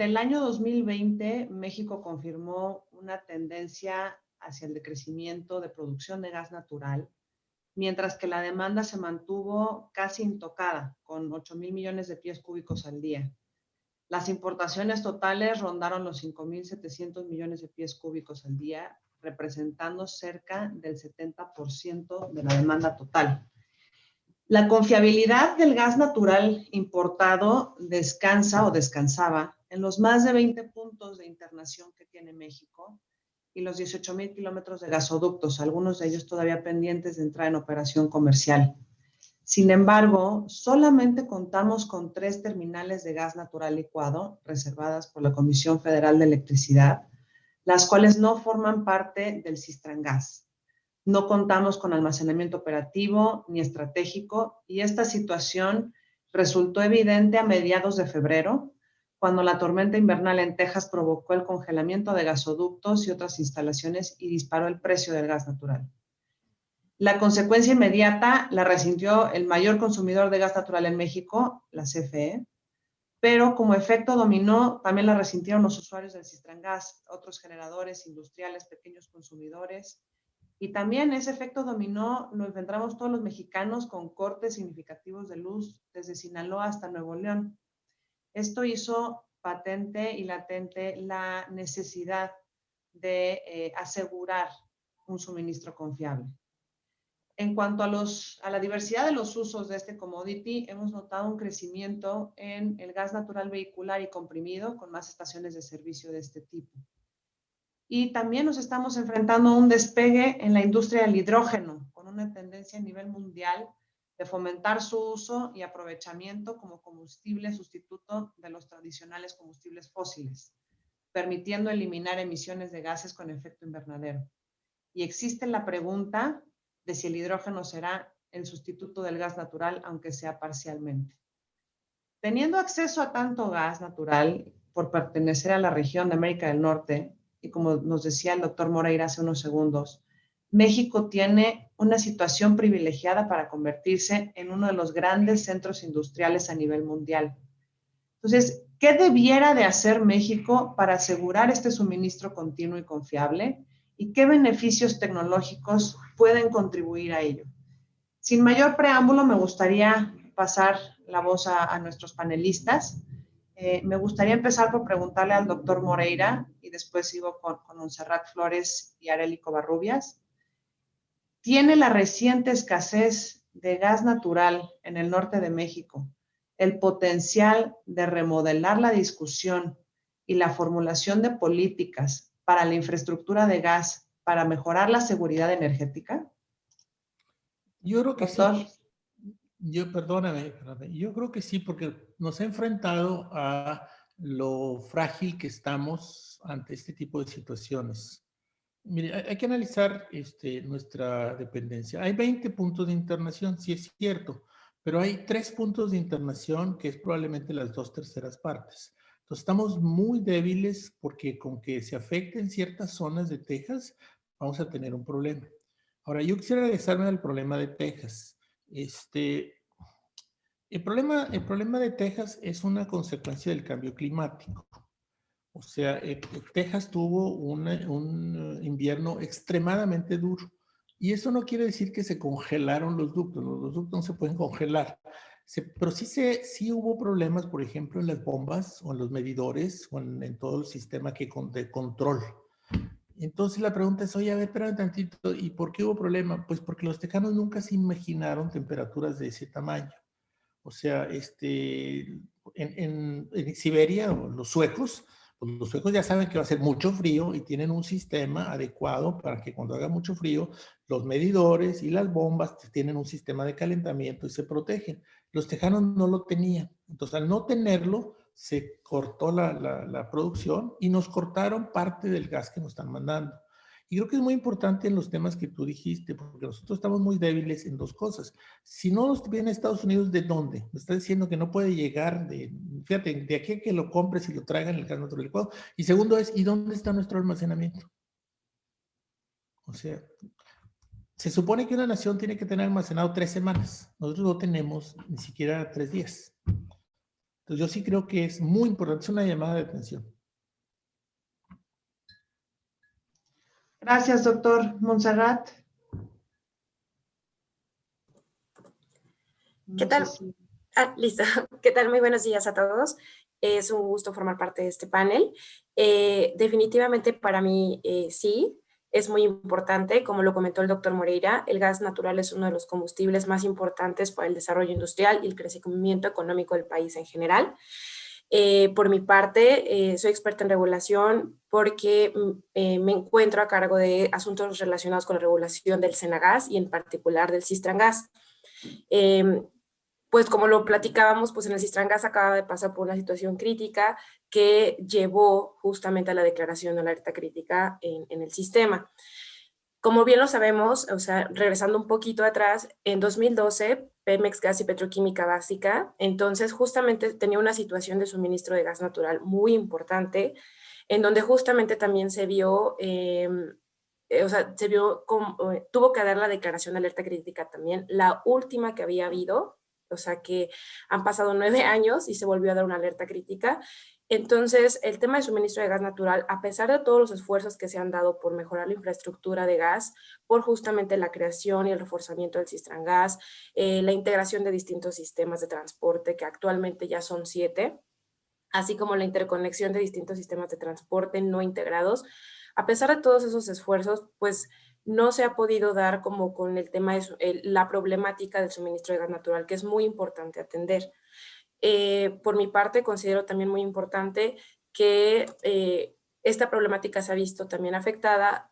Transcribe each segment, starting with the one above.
durante el año 2020, México confirmó una tendencia hacia el decrecimiento de producción de gas natural, mientras que la demanda se mantuvo casi intocada, con 8,000 millones de pies cúbicos al día. Las importaciones totales rondaron los 5,700 millones de pies cúbicos al día, representando cerca del 70% de la demanda total. La confiabilidad del gas natural importado descansaba en los más de 20 puntos de internación que tiene México y los 18,000 kilómetros de gasoductos, algunos de ellos todavía pendientes de entrar en operación comercial. Sin embargo, solamente contamos con 3 terminales de gas natural licuado reservadas por la Comisión Federal de Electricidad, las cuales no forman parte del Sistrangas. No contamos con almacenamiento operativo ni estratégico y esta situación resultó evidente a mediados de febrero, cuando la tormenta invernal en Texas provocó el congelamiento de gasoductos y otras instalaciones y disparó el precio del gas natural. La consecuencia inmediata la resintió el mayor consumidor de gas natural en México, la CFE, pero como efecto dominó también la resintieron los usuarios del Sistrangas, otros generadores industriales, pequeños consumidores. Y también ese efecto dominó lo enfrentamos todos los mexicanos con cortes significativos de luz desde Sinaloa hasta Nuevo León. Esto hizo patente y latente la necesidad de asegurar un suministro confiable. En cuanto a la diversidad de los usos de este commodity, hemos notado un crecimiento en el gas natural vehicular y comprimido, con más estaciones de servicio de este tipo. Y también nos estamos enfrentando a un despegue en la industria del hidrógeno, con una tendencia a nivel mundial de fomentar su uso y aprovechamiento como combustible sustituto de los tradicionales combustibles fósiles, permitiendo eliminar emisiones de gases con efecto invernadero. Y existe la pregunta de si el hidrógeno será el sustituto del gas natural, aunque sea parcialmente. Teniendo acceso a tanto gas natural por pertenecer a la región de América del Norte, y como nos decía el doctor Moreira hace unos segundos, México tiene una situación privilegiada para convertirse en uno de los grandes centros industriales a nivel mundial. Entonces, ¿qué debiera de hacer México para asegurar este suministro continuo y confiable? ¿Y qué beneficios tecnológicos pueden contribuir a ello? Sin mayor preámbulo, me gustaría pasar la voz a nuestros panelistas. Me gustaría empezar por preguntarle al doctor Moreira y después sigo con Montserrat Flores y Arely Covarrubias. ¿Tiene la reciente escasez de gas natural en el norte de México el potencial de remodelar la discusión y la formulación de políticas para la infraestructura de gas para mejorar la seguridad energética? Yo creo que Doctor. sí. Perdóname, yo creo que sí, porque nos ha enfrentado a lo frágil que estamos ante este tipo de situaciones. Mire, hay que analizar nuestra dependencia. Hay 20 puntos de internación, sí es cierto, pero hay 3 puntos de internación que es probablemente las 2/3 partes. Entonces estamos muy débiles porque con que se afecten ciertas zonas de Texas, vamos a tener un problema. Ahora, yo quisiera regresarme al problema de Texas. El problema de Texas es una consecuencia del cambio climático. O sea, Texas tuvo un invierno extremadamente duro. Y eso no quiere decir que se congelaron los ductos. Los ductos no se pueden congelar. Pero sí hubo problemas, por ejemplo, en las bombas o en los medidores o en todo el sistema de control. Entonces la pregunta es, oye, a ver, espérame tantito, ¿y por qué hubo problema? Pues porque los tejanos nunca se imaginaron temperaturas de ese tamaño. O sea, en Siberia, los suecos, pues los suecos ya saben que va a ser mucho frío y tienen un sistema adecuado para que cuando haga mucho frío, los medidores y las bombas tienen un sistema de calentamiento y se protegen. Los tejanos no lo tenían. Entonces, al no tenerlo, se cortó la producción y nos cortaron parte del gas que nos están mandando. Y creo que es muy importante en los temas que tú dijiste, porque nosotros estamos muy débiles en 2 cosas. Si no nos viene a Estados Unidos, ¿de dónde? Me está diciendo que no puede llegar fíjate, de aquí a que lo compres y lo traigan el gas natural licuado. Y segundo es, ¿y dónde está nuestro almacenamiento? O sea, se supone que una nación tiene que tener almacenado 3 semanas. Nosotros no tenemos ni siquiera 3 días. Entonces yo sí creo que es muy importante, es una llamada de atención. Gracias, doctor. Montserrat. ¿Qué No sé tal? si... Listo. ¿Qué tal? Muy buenos días a todos. Es un gusto formar parte de este panel. Definitivamente para mí sí, es muy importante. Como lo comentó el doctor Moreira, el gas natural es uno de los combustibles más importantes para el desarrollo industrial y el crecimiento económico del país en general. Por mi parte, soy experta en regulación porque me encuentro a cargo de asuntos relacionados con la regulación del Senagas y en particular del Sistrangas. Pues como lo platicábamos, pues en el Sistrangas acaba de pasar por una situación crítica que llevó justamente a la declaración de alerta crítica en el sistema. Como bien lo sabemos, o sea, regresando un poquito atrás, en 2012, Pemex Gas y Petroquímica Básica, entonces justamente tenía una situación de suministro de gas natural muy importante, en donde justamente también se vio, o sea, se vio como, tuvo que dar la declaración de alerta crítica también, la última que había habido, o sea que han pasado 9 años y se volvió a dar una alerta crítica. Entonces, el tema de suministro de gas natural, a pesar de todos los esfuerzos que se han dado por mejorar la infraestructura de gas, por justamente la creación y el reforzamiento del Sistrangas, la integración de distintos sistemas de transporte, que actualmente ya son 7, así como la interconexión de distintos sistemas de transporte no integrados, a pesar de todos esos esfuerzos, pues no se ha podido dar como con el tema de la problemática del suministro de gas natural, que es muy importante atender. Por mi parte, considero también muy importante que esta problemática se ha visto también afectada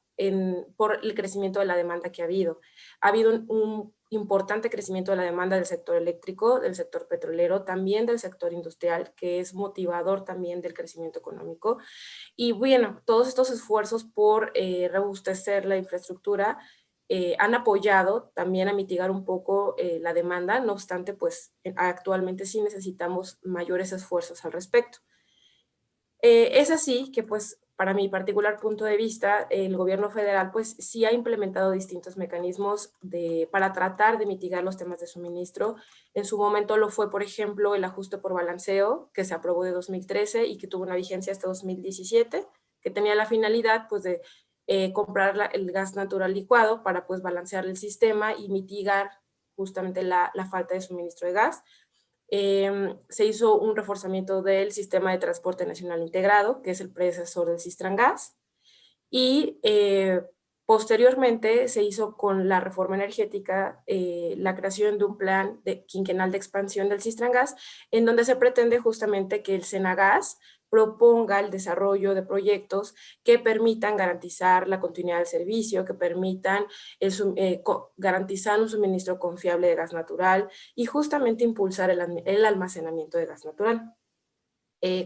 por el crecimiento de la demanda que ha habido. Ha habido un importante crecimiento de la demanda del sector eléctrico, del sector petrolero, también del sector industrial, que es motivador también del crecimiento económico. Y bueno, todos estos esfuerzos por robustecer la infraestructura han apoyado también a mitigar un poco la demanda, no obstante, pues actualmente sí necesitamos mayores esfuerzos al respecto. Es así que, pues, para mi particular punto de vista, el gobierno federal, pues, sí ha implementado distintos mecanismos para tratar de mitigar los temas de suministro. En su momento lo fue, por ejemplo, el ajuste por balanceo, que se aprobó de 2013 y que tuvo una vigencia hasta 2017, que tenía la finalidad, pues, de comprar el gas natural licuado para, pues, balancear el sistema y mitigar justamente la falta de suministro de gas. Se hizo un reforzamiento del Sistema de Transporte Nacional Integrado, que es el predecesor del Sistrangas, y posteriormente se hizo con la reforma energética la creación de un plan quinquenal de expansión del Sistrangas, en donde se pretende justamente que el Senagas proponga el desarrollo de proyectos que permitan garantizar la continuidad del servicio, que permitan garantizar un suministro confiable de gas natural y justamente impulsar el almacenamiento de gas natural.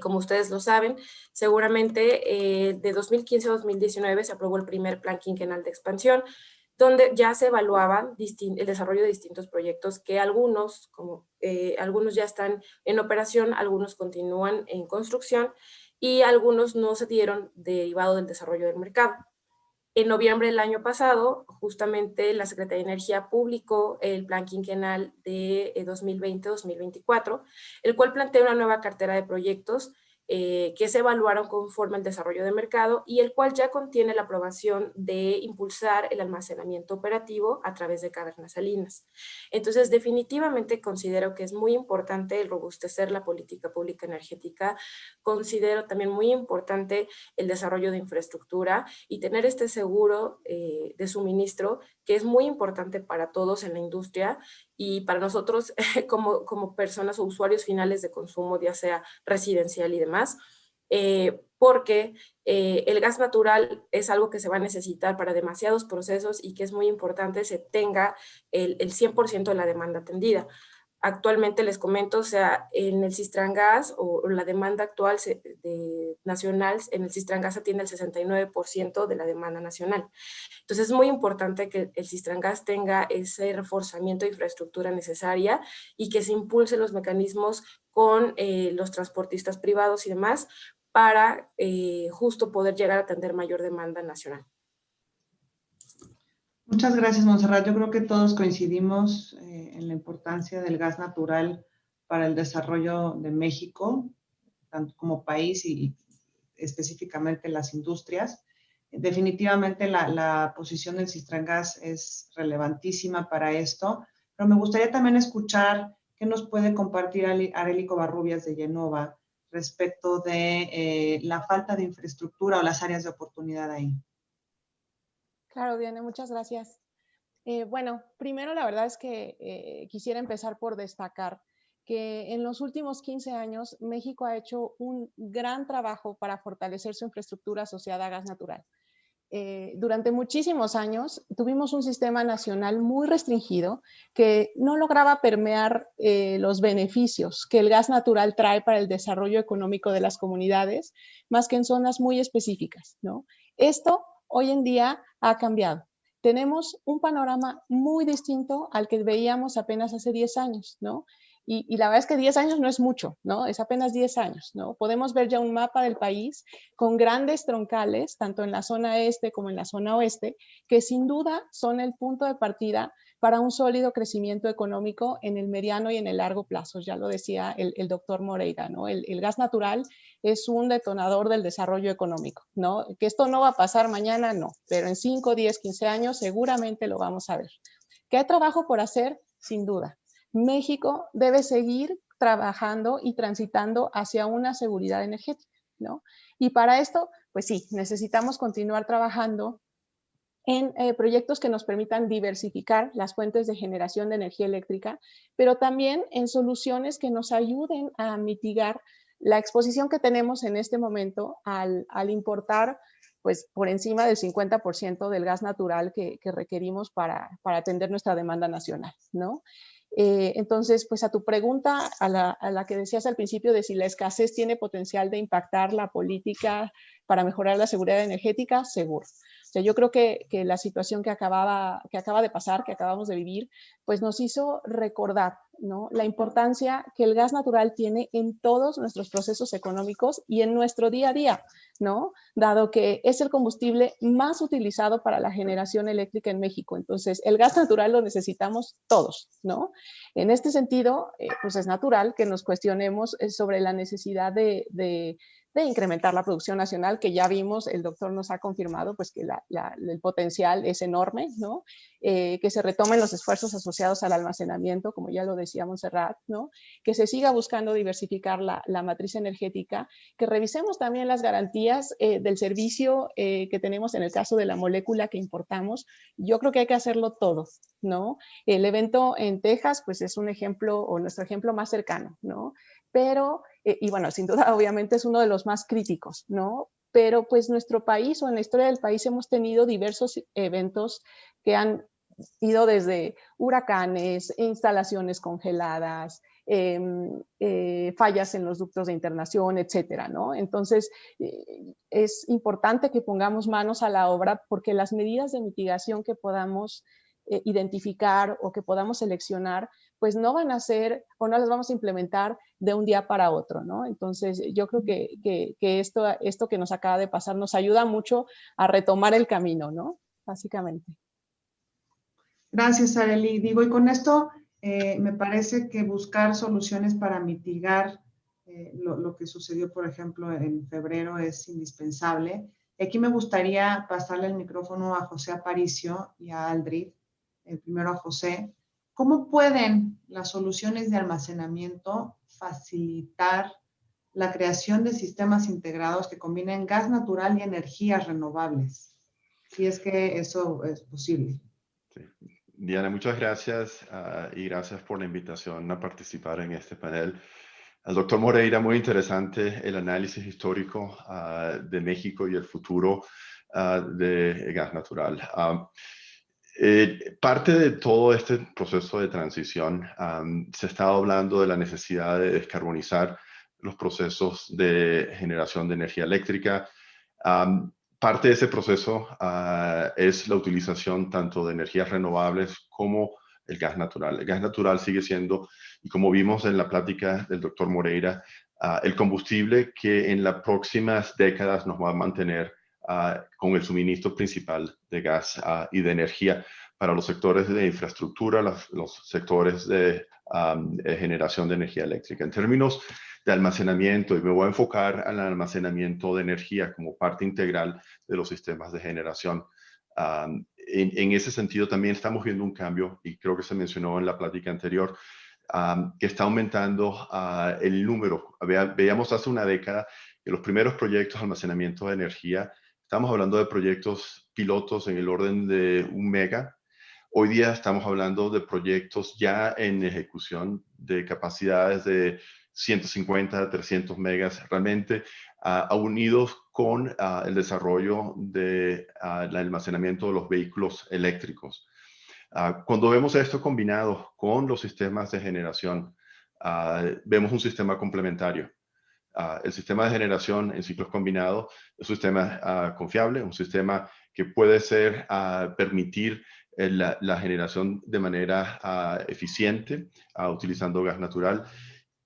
Como ustedes lo saben, seguramente de 2015 a 2019 se aprobó el primer plan quinquenal de expansión, donde ya se evaluaban el desarrollo de distintos proyectos que algunos ya están en operación, algunos continúan en construcción y algunos no se dieron derivado del desarrollo del mercado. En noviembre del año pasado, justamente la Secretaría de Energía publicó el plan quinquenal de 2020-2024, el cual plantea una nueva cartera de proyectos que se evaluaron conforme al desarrollo de mercado y el cual ya contiene la aprobación de impulsar el almacenamiento operativo a través de cavernas salinas. Entonces, definitivamente considero que es muy importante el robustecer la política pública energética, considero también muy importante el desarrollo de infraestructura y tener este seguro de suministro que es muy importante para todos en la industria y para nosotros como personas o usuarios finales de consumo, ya sea residencial y demás, porque el gas natural es algo que se va a necesitar para demasiados procesos y que es muy importante se tenga el 100% de la demanda atendida. Actualmente les comento, o sea, en el Sistrangas o la demanda actual nacional, en el Sistrangas atiende el 69% de la demanda nacional. Entonces es muy importante que el Sistrangas tenga ese reforzamiento de infraestructura necesaria y que se impulsen los mecanismos con los transportistas privados y demás para justo poder llegar a atender mayor demanda nacional. Muchas gracias, Montserrat. Yo creo que todos coincidimos en la importancia del gas natural para el desarrollo de México, tanto como país y específicamente las industrias. Definitivamente la posición del Cistrangas es relevantísima para esto, pero me gustaría también escuchar qué nos puede compartir Arely Covarrubias de Yenova respecto de la falta de infraestructura o las áreas de oportunidad ahí. Claro, Diana, muchas gracias. Bueno, primero la verdad es que quisiera empezar por destacar que en los últimos 15 años México ha hecho un gran trabajo para fortalecer su infraestructura asociada a gas natural. Durante muchísimos años tuvimos un sistema nacional muy restringido que no lograba permear los beneficios que el gas natural trae para el desarrollo económico de las comunidades, más que en zonas muy específicas, ¿no? Esto hoy en día ha cambiado. Tenemos un panorama muy distinto al que veíamos apenas hace 10 años, ¿no? Y la verdad es que 10 años no es mucho, ¿no? Es apenas 10 años, ¿no? Podemos ver ya un mapa del país con grandes troncales, tanto en la zona este como en la zona oeste, que sin duda son el punto de partida para un sólido crecimiento económico en el mediano y en el largo plazo. Ya lo decía el doctor Moreira, ¿no? El gas natural es un detonador del desarrollo económico, ¿no? Que esto no va a pasar mañana, no, pero en 5, 10, 15 años seguramente lo vamos a ver. ¿Qué hay trabajo por hacer? Sin duda. México debe seguir trabajando y transitando hacia una seguridad energética, ¿no? Y para esto, pues sí, necesitamos continuar trabajando en proyectos que nos permitan diversificar las fuentes de generación de energía eléctrica, pero también en soluciones que nos ayuden a mitigar la exposición que tenemos en este momento al importar pues por encima del 50% del gas natural que requerimos para atender nuestra demanda nacional, ¿no? Entonces, pues a tu pregunta, a la que decías al principio de si la escasez tiene potencial de impactar la política para mejorar la seguridad energética, seguro. O sea, yo creo que la situación que acaba de pasar, que acabamos de vivir, pues nos hizo recordar, ¿no?, la importancia que el gas natural tiene en todos nuestros procesos económicos y en nuestro día a día, ¿no? Dado que es el combustible más utilizado para la generación eléctrica en México. Entonces, el gas natural lo necesitamos todos, ¿no? En este sentido, pues es natural que nos cuestionemos sobre la necesidad de incrementar la producción nacional, que ya vimos, el doctor nos ha confirmado pues que el potencial es enorme, ¿no? Que se retomen los esfuerzos asociados al almacenamiento, como ya lo decía Montserrat, ¿no? Que se siga buscando diversificar la matriz energética, que revisemos también las garantías del servicio que tenemos en el caso de la molécula que importamos. Yo creo que hay que hacerlo todo, ¿no? El evento en Texas pues es un ejemplo, o nuestro ejemplo más cercano, ¿no? Pero, y bueno, sin duda obviamente es uno de los más críticos, ¿no? Pero pues nuestro país, o en la historia del país, hemos tenido diversos eventos que han ido desde huracanes, instalaciones congeladas, fallas en los ductos de internación, etcétera, ¿no? Entonces, es importante que pongamos manos a la obra, porque las medidas de mitigación que podamos identificar o que podamos seleccionar, pues no van a ser o no las vamos a implementar de un día para otro, ¿no? Entonces, yo creo que esto que nos acaba de pasar nos ayuda mucho a retomar el camino, ¿no? Básicamente. Gracias, Arely. Digo, y con esto me parece que buscar soluciones para mitigar lo que sucedió, por ejemplo, en febrero es indispensable. Aquí me gustaría pasarle el micrófono a José Aparicio y a Aldrid. Primero a José. ¿Cómo pueden las soluciones de almacenamiento facilitar la creación de sistemas integrados que combinen gas natural y energías renovables? Si es que eso es posible. Sí. Diana, muchas gracias y gracias por la invitación a participar en este panel. Al doctor Moreira, muy interesante el análisis histórico de México y el futuro de gas natural. Parte de todo este proceso de transición se está hablando de la necesidad de descarbonizar los procesos de generación de energía eléctrica. Parte de ese proceso es la utilización tanto de energías renovables como el gas natural. El gas natural sigue siendo, y como vimos en la plática del doctor Moreira, el combustible que en las próximas décadas nos va a mantener con el suministro principal de gas y de energía para los sectores de infraestructura, los sectores de generación de energía eléctrica. En términos de almacenamiento, y me voy a enfocar al almacenamiento de energía como parte integral de los sistemas de generación. En ese sentido también estamos viendo un cambio, y creo que se mencionó en la plática anterior, que está aumentando el número. Veíamos hace una década que los primeros proyectos de almacenamiento de energía, estamos hablando de proyectos pilotos en el orden de 1 mega. Hoy día estamos hablando de proyectos ya en ejecución de capacidades de 150 a 300 megas, realmente unidos con el desarrollo del almacenamiento de los vehículos eléctricos. Cuando vemos esto combinado con los sistemas de generación, vemos un sistema complementario. El sistema de generación en ciclos combinados es un sistema confiable, un sistema que puede permitir la generación de manera eficiente, utilizando gas natural.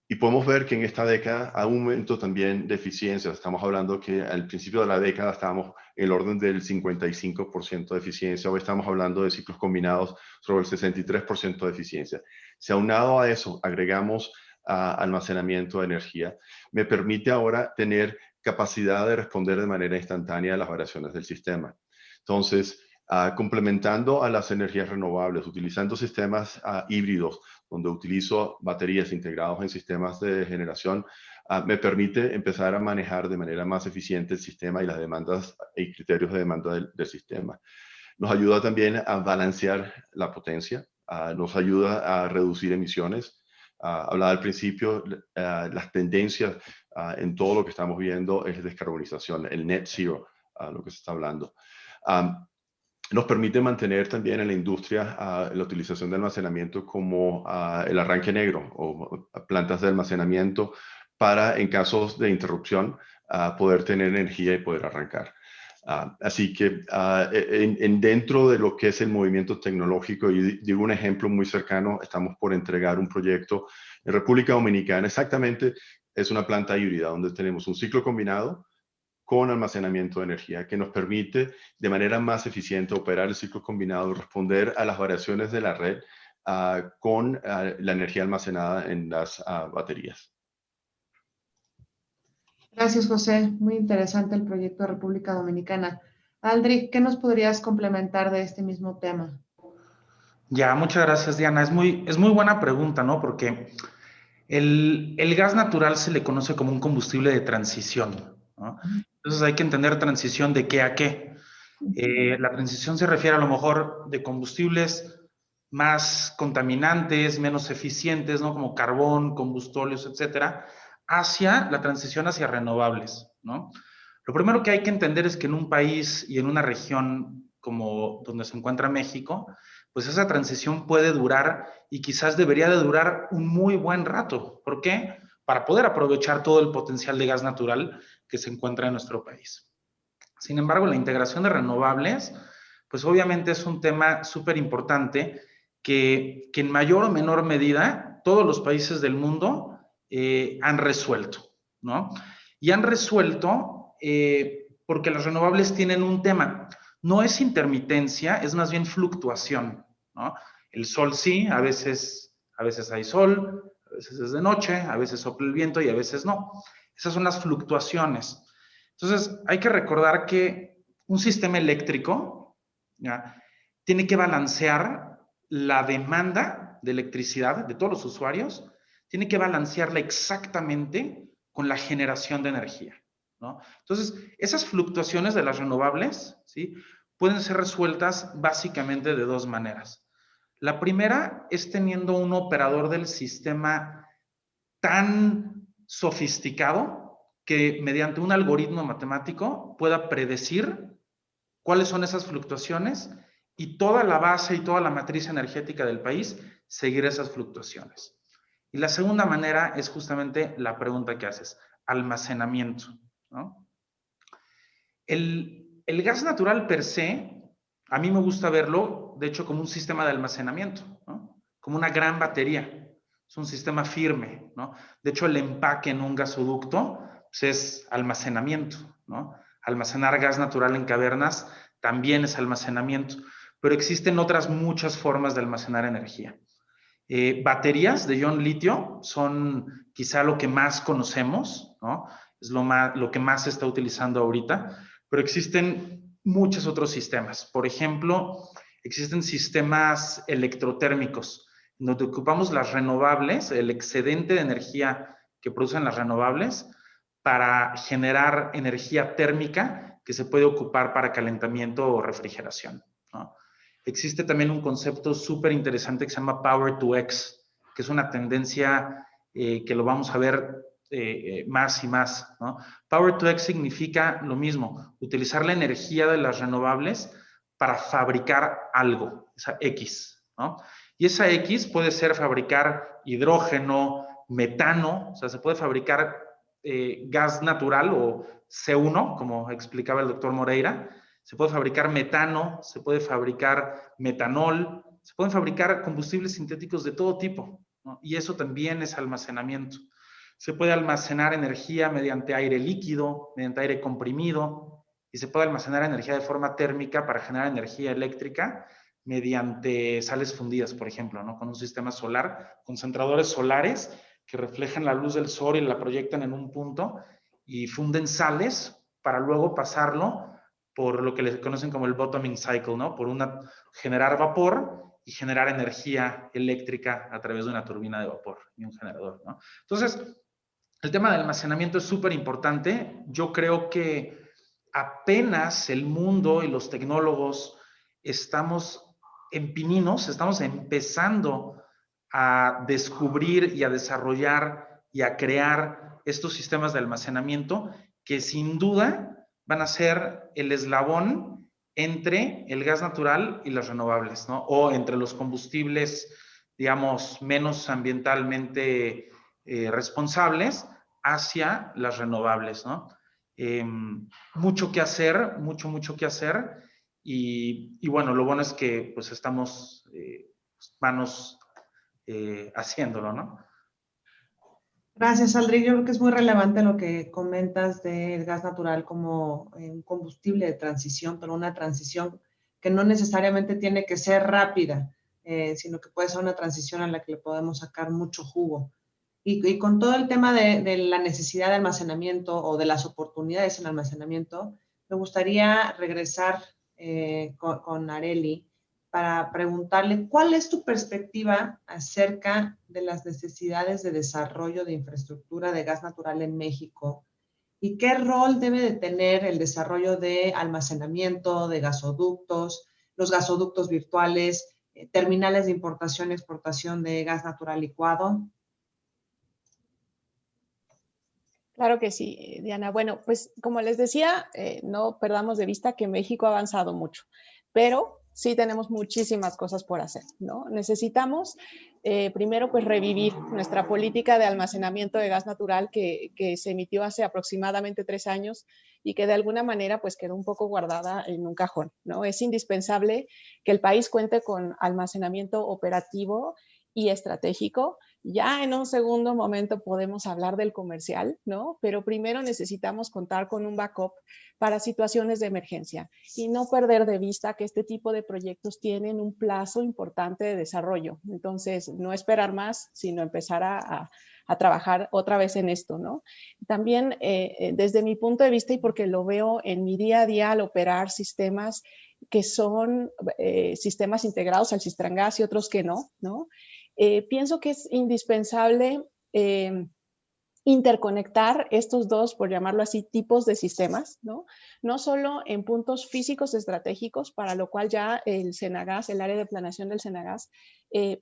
Y podemos ver que en esta década hay un aumento también de eficiencia. Estamos hablando que al principio de la década estábamos en el orden del 55% de eficiencia. Hoy estamos hablando de ciclos combinados sobre el 63% de eficiencia. Si aunado a eso agregamos almacenamiento de energía, me permite ahora tener capacidad de responder de manera instantánea a las variaciones del sistema. Entonces, complementando a las energías renovables, utilizando sistemas híbridos, donde utilizo baterías integradas en sistemas de generación, me permite empezar a manejar de manera más eficiente el sistema y las demandas y criterios de demanda del sistema. Nos ayuda también a balancear la potencia, nos ayuda a reducir emisiones. Hablaba al principio, las tendencias en todo lo que estamos viendo es descarbonización, el net zero, lo que se está hablando. Nos permite mantener también en la industria la utilización de almacenamiento como el arranque negro o plantas de almacenamiento para, en casos de interrupción, poder tener energía y poder arrancar. Así que dentro de lo que es el movimiento tecnológico, y digo un ejemplo muy cercano, estamos por entregar un proyecto en República Dominicana, exactamente es una planta híbrida donde tenemos un ciclo combinado con almacenamiento de energía que nos permite de manera más eficiente operar el ciclo combinado y responder a las variaciones de la red con la energía almacenada en las baterías. Gracias, José. Muy interesante el proyecto de República Dominicana. Aldrich, ¿qué nos podrías complementar de este mismo tema? Ya, muchas gracias, Diana. Es muy buena pregunta, ¿no? Porque el gas natural se le conoce como un combustible de transición, ¿no? Entonces hay que entender transición de qué a qué. La transición se refiere a lo mejor de combustibles más contaminantes, menos eficientes, ¿no? Como carbón, combustóleos, etcétera, hacia la transición hacia renovables, ¿no? Lo primero que hay que entender es que en un país y en una región como donde se encuentra México, pues esa transición puede durar y quizás debería de durar un muy buen rato. ¿Por qué? Para poder aprovechar todo el potencial de gas natural que se encuentra en nuestro país. Sin embargo, la integración de renovables, pues obviamente es un tema súper importante que en mayor o menor medida todos los países del mundo han resuelto, ¿no? Y han resuelto porque las renovables tienen un tema. No es intermitencia, es más bien fluctuación, ¿no? El sol sí, a veces hay sol, a veces es de noche, a veces sopla el viento y a veces no. Esas son las fluctuaciones. Entonces, hay que recordar que un sistema eléctrico, ¿ya?, tiene que balancear la demanda de electricidad de todos los usuarios, tiene que balancearla exactamente con la generación de energía, ¿no? Entonces, esas fluctuaciones de las renovables, ¿sí?, pueden ser resueltas básicamente de dos maneras. La primera es teniendo un operador del sistema tan sofisticado que mediante un algoritmo matemático pueda predecir cuáles son esas fluctuaciones y toda la base y toda la matriz energética del país seguir esas fluctuaciones. Y la segunda manera es justamente la pregunta que haces, almacenamiento, ¿no? El gas natural per se, a mí me gusta verlo, de hecho, como un sistema de almacenamiento, ¿no? Como una gran batería. Es un sistema firme, ¿no? De hecho, el empaque en un gasoducto pues, es almacenamiento, ¿no? Almacenar gas natural en cavernas también es almacenamiento, pero existen otras muchas formas de almacenar energía. Baterías de ion litio son quizá lo que más conocemos, ¿no? Es lo que más se está utilizando ahorita, pero existen muchos otros sistemas. Por ejemplo, existen sistemas electrotérmicos, donde ocupamos las renovables, el excedente de energía que producen las renovables, para generar energía térmica que se puede ocupar para calentamiento o refrigeración, ¿no? Existe también un concepto súper interesante que se llama Power to X, que es una tendencia que lo vamos a ver más y más, ¿no? Power to X significa lo mismo, utilizar la energía de las renovables para fabricar algo, esa X, ¿no? Y esa X puede ser fabricar hidrógeno, metano, o sea, se puede fabricar gas natural o C1, como explicaba el doctor Moreira. Se puede fabricar metano, se puede fabricar metanol, se pueden fabricar combustibles sintéticos de todo tipo, ¿no? Y eso también es almacenamiento. Se puede almacenar energía mediante aire líquido, mediante aire comprimido, y se puede almacenar energía de forma térmica para generar energía eléctrica mediante sales fundidas, por ejemplo, ¿no? Con un sistema solar, concentradores solares que reflejan la luz del sol y la proyectan en un punto y funden sales para luego pasarlo por lo que les conocen como el bottoming cycle, ¿no? Por generar vapor y generar energía eléctrica a través de una turbina de vapor y un generador, ¿no? Entonces, el tema del almacenamiento es súper importante. Yo creo que apenas el mundo y los tecnólogos estamos en pininos, estamos empezando a descubrir y a desarrollar y a crear estos sistemas de almacenamiento que sin duda van a ser el eslabón entre el gas natural y las renovables, ¿no? O entre los combustibles, digamos, menos ambientalmente responsables hacia las renovables, ¿no? Mucho que hacer, mucho que hacer. Y bueno, lo bueno es que pues estamos manos haciéndolo, ¿no? Gracias, Aldrich. Yo creo que es muy relevante lo que comentas del gas natural como un combustible de transición, pero una transición que no necesariamente tiene que ser rápida, sino que puede ser una transición a la que le podemos sacar mucho jugo. Y con todo el tema de la necesidad de almacenamiento o de las oportunidades en almacenamiento, me gustaría regresar con Arely para preguntarle cuál es tu perspectiva acerca de las necesidades de desarrollo de infraestructura de gas natural en México y qué rol debe de tener el desarrollo de almacenamiento, de gasoductos, los gasoductos virtuales, terminales de importación y exportación de gas natural licuado. Claro que sí, Diana. Bueno, pues como les decía, no perdamos de vista que México ha avanzado mucho, pero sí tenemos muchísimas cosas por hacer, ¿no? Necesitamos primero pues revivir nuestra política de almacenamiento de gas natural que se emitió hace aproximadamente 3 años y que de alguna manera pues quedó un poco guardada en un cajón, ¿no? Es indispensable que el país cuente con almacenamiento operativo y estratégico. Ya en un segundo momento podemos hablar del comercial, ¿no? Pero primero necesitamos contar con un backup para situaciones de emergencia y no perder de vista que este tipo de proyectos tienen un plazo importante de desarrollo. Entonces, no esperar más, sino empezar a trabajar otra vez en esto, ¿no? También desde mi punto de vista y porque lo veo en mi día a día al operar sistemas que son sistemas integrados al Cistrangas y otros que no, ¿no? Pienso que es indispensable interconectar estos dos, por llamarlo así, tipos de sistemas, ¿no? No solo en puntos físicos estratégicos, para lo cual ya el Cenagas, el área de planeación del Cenagas,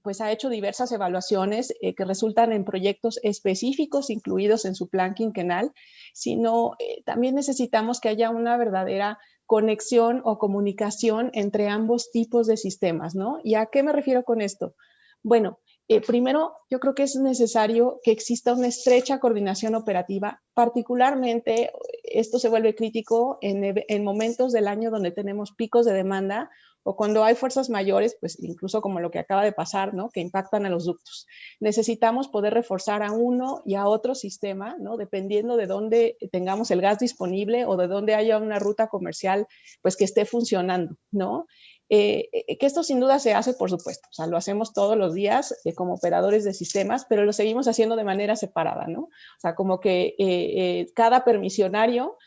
pues ha hecho diversas evaluaciones que resultan en proyectos específicos incluidos en su plan quinquenal, sino también necesitamos que haya una verdadera conexión o comunicación entre ambos tipos de sistemas, ¿no? ¿Y a qué me refiero con esto? Bueno, primero, yo creo que es necesario que exista una estrecha coordinación operativa, particularmente esto se vuelve crítico en momentos del año donde tenemos picos de demanda o cuando hay fuerzas mayores, pues incluso como lo que acaba de pasar, ¿no? Que impactan a los ductos. Necesitamos poder reforzar a uno y a otro sistema, ¿no? Dependiendo de dónde tengamos el gas disponible o de dónde haya una ruta comercial, pues que esté funcionando, ¿no? que esto sin duda se hace, por supuesto, o sea, lo hacemos todos los días como operadores de sistemas, pero lo seguimos haciendo de manera separada, ¿no? O sea, como que cada permisionario